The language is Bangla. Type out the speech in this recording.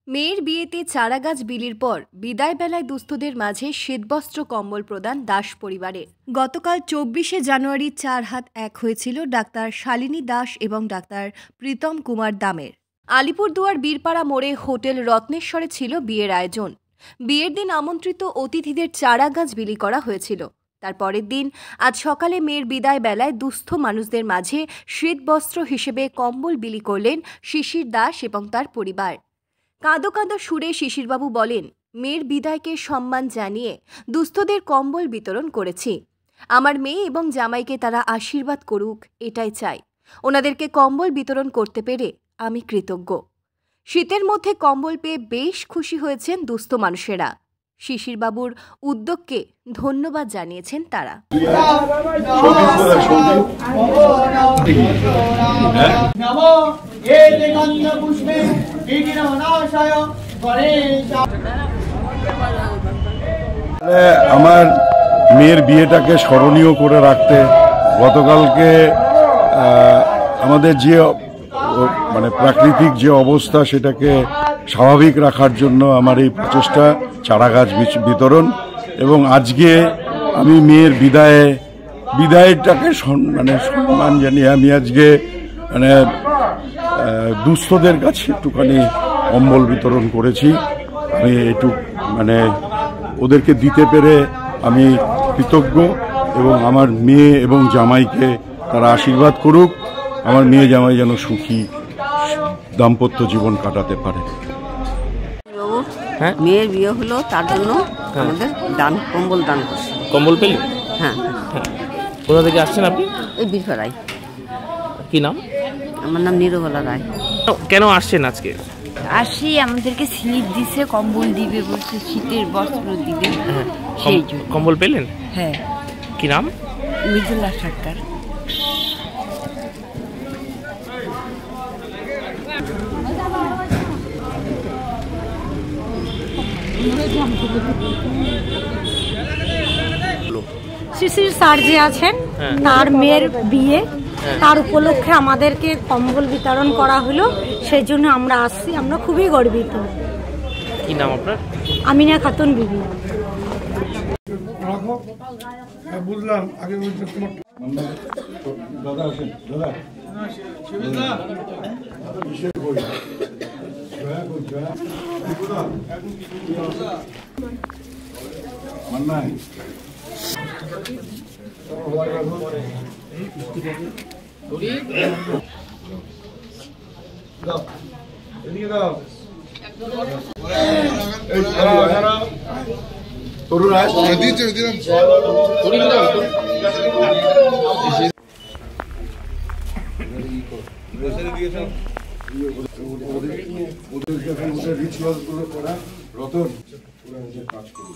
মেয়ের বিয়েতে চারাগাছ বিলির পর বিদায় বেলায় দুস্থদের মাঝে শ্বেতবস্ত্র কম্বল প্রদান দাস পরিবারের। গতকাল ২৪শে জানুয়ারি ৪ হাত এক হয়েছিল ডাক্তার শালিনী দাস এবং ডাক্তার প্রীতম কুমার দামের। আলিপুরদুয়ার বীরপাড়া মোড়ে হোটেল রত্নেশ্বরে ছিল বিয়ের আয়োজন। বিয়ের দিন আমন্ত্রিত অতিথিদের চারাগাছ বিলি করা হয়েছিল। তার পরের দিন আজ সকালে মেয়ের বিদায় বেলায় দুস্থ মানুষদের মাঝে শ্বেতবস্ত্র হিসেবে কম্বল বিলি করলেন শিশির দাস এবং তার পরিবার। কাঁদো কাঁদো সুরে শিশিরবাবু বলেন, মেয়ের বিদায়কে সম্মান জানিয়ে দুস্থদের কম্বল বিতরণ করেছি। আমার মেয়ে এবং জামাইকে তারা আশীর্বাদ করুক, এটাই চাই। ওনাদেরকে কম্বল বিতরণ করতে পেরে আমি কৃতজ্ঞ। শীতের মধ্যে কম্বল পেয়ে বেশ খুশি হয়েছেন দুস্থ মানুষেরা। শিশিরবাবুর উদ্যোগকে ধন্যবাদ জানিয়েছেন তারা। আমার মেয়ের বিয়েটাকে স্মরণীয় করে রাখতে গতকালকে আমাদের যে প্রাকৃতিক যে অবস্থা সেটাকে স্বাভাবিক রাখার জন্য আমার এই প্রচেষ্টা চারাগাছ বিতরণ, এবং আজকে আমি মেয়ের বিদায়টাকে সম্মান জানিয়ে আমি আজকে দুস্থদের কাছে একটুখানি কম্বল বিতরণ করেছি। আমি একটু ওদেরকে দিতে পেরে আমি কৃতজ্ঞ, এবং আমার মেয়ে এবং জামাইকে তারা আশীর্বাদ করুক। আমার মেয়ে জামাই যেন সুখী দাম্পত্য জীবন কাটাতে পারে। মেয়ের বিয়ে হলো, তার জন্য আমাদের কম্বল দান করছে। কম্বল পেলি? হ্যাঁ। কোথা থেকে আসছেন আপনি? এই বীরপাড়ায়। কি নাম? আমার নাম নিরবলা রায়। কেন আসছেন আজকে? আসি, আমাদেরকে স্লিপ দিছে, কম্বল দিবে বলছে, শীতের বস্ত্র দিবে। সেই জন্য কম্বল পেলেন? হ্যাঁ। কি নাম? মৃদুলা সরকার। শিশির স্যার যে আছেন, তার মেয়ের বিয়ে, তার উপলক্ষে আমাদেরকে কম্বল বিতরণ করা হলো, সেই জন্য আমরা আসছি। আমরা খুবই গর্বিত। কি নাম আপনার? আমিনা খাতুন বিবি। বুঝলাম আগে দাদা আসেন, দাদা মান্নাই রিচুয়ালস গুলো করা রতন কাজ করুন।